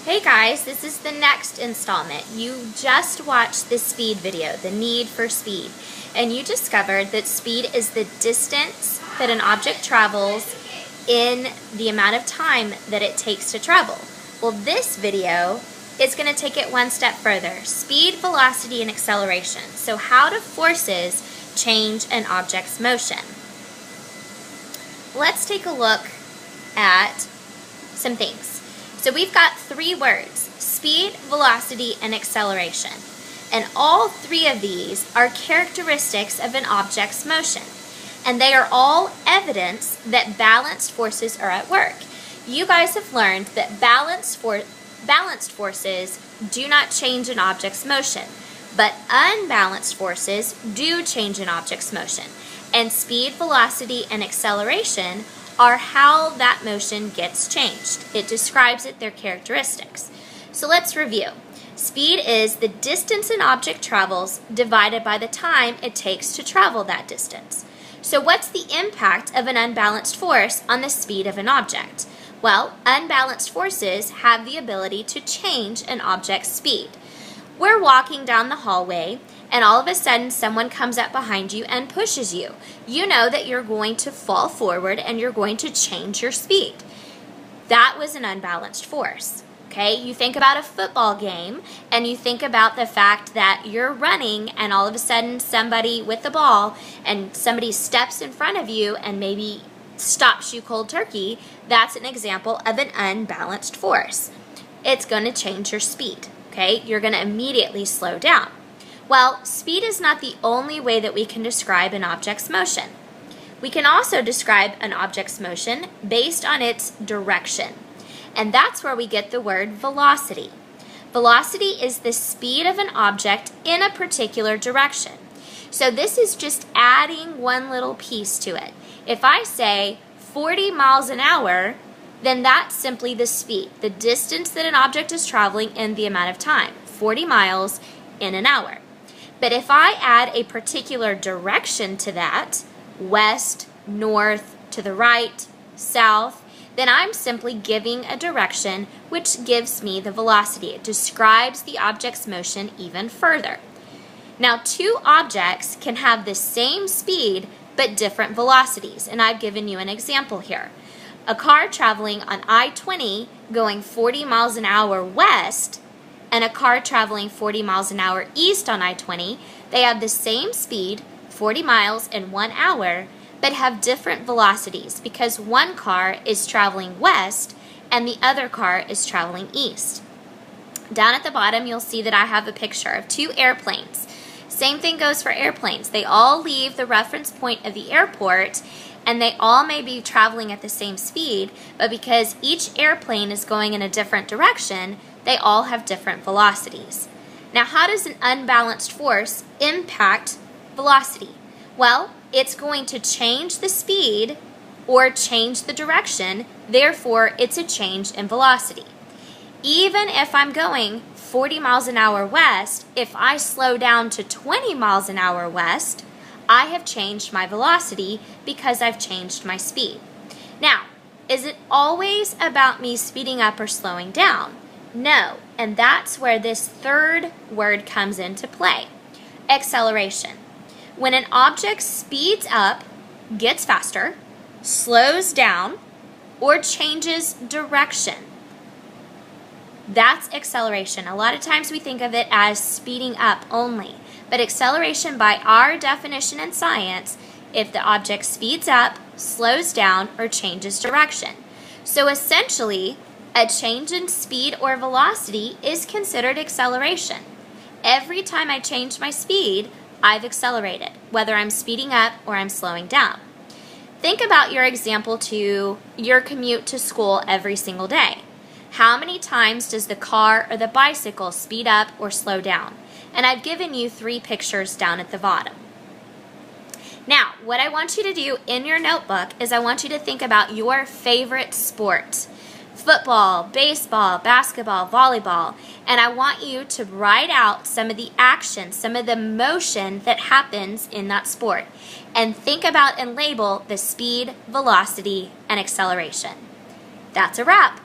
Hey guys, this is the next installment. You just watched the speed video, the need for speed, and you discovered that speed is the distance that an object travels in the amount of time that it takes to travel. Well, this video is going to take it one step further. Speed, velocity, and acceleration. So how do forces change an object's motion? Let's take a look at some things. So we've got three words: speed, velocity, and acceleration. And all three of these are characteristics of an object's motion. And they are all evidence that balanced forces are at work. You guys have learned that balanced forces do not change an object's motion, but unbalanced forces do change an object's motion. And speed, velocity, and acceleration are how that motion gets changed. It describes their characteristics. So let's review. Speed is the distance an object travels divided by the time it takes to travel that distance. So what's the impact of an unbalanced force on the speed of an object? Well, unbalanced forces have the ability to change an object's speed. We're walking down the hallway, and all of a sudden someone comes up behind you and pushes you. You know that you're going to fall forward and you're going to change your speed. That was an unbalanced force. Okay, you think about a football game and you think about the fact that you're running and all of a sudden somebody with the ball and somebody steps in front of you and maybe stops you cold turkey. That's an example of an unbalanced force. It's going to change your speed. Okay, you're going to immediately slow down. Well, speed is not the only way that we can describe an object's motion. We can also describe an object's motion based on its direction. And that's where we get the word velocity. Velocity is the speed of an object in a particular direction. So this is just adding one little piece to it. If I say 40 miles an hour, then that's simply the speed, the distance that an object is traveling in the amount of time, 40 miles in an hour. But if I add a particular direction to that, west, north, to the right, south, then I'm simply giving a direction which gives me the velocity. It describes the object's motion even further. Now, two objects can have the same speed but different velocities, and I've given you an example here. A car traveling on I-20 going 40 miles an hour west and a car traveling 40 miles an hour east on I-20, they have the same speed, 40 miles in 1 hour, but have different velocities because one car is traveling west and the other car is traveling east. Down at the bottom, you'll see that I have a picture of two airplanes. Same thing goes for airplanes. They all leave the reference point of the airport and they all may be traveling at the same speed, but because each airplane is going in a different direction, they all have different velocities. Now, how does an unbalanced force impact velocity? Well, it's going to change the speed or change the direction, therefore it's a change in velocity. Even if I'm going 40 miles an hour west, if I slow down to 20 miles an hour west, I have changed my velocity because I've changed my speed. Now, is it always about me speeding up or slowing down? No, and that's where this third word comes into play: acceleration. When an object speeds up, gets faster, slows down, or changes direction, that's acceleration. A lot of times we think of it as speeding up only, but acceleration, by our definition in science, if the object speeds up, slows down, or changes direction. So essentially, a change in speed or velocity is considered acceleration. Every time I change my speed, I've accelerated, whether I'm speeding up or I'm slowing down. Think about your example to your commute to school every single day. How many times does the car or the bicycle speed up or slow down? And I've given you three pictures down at the bottom. Now, what I want you to do in your notebook is I want you to think about your favorite sport. Football, baseball, basketball, volleyball, and I want you to write out some of the action, some of the motion that happens in that sport, and think about and label the speed, velocity, and acceleration. That's a wrap.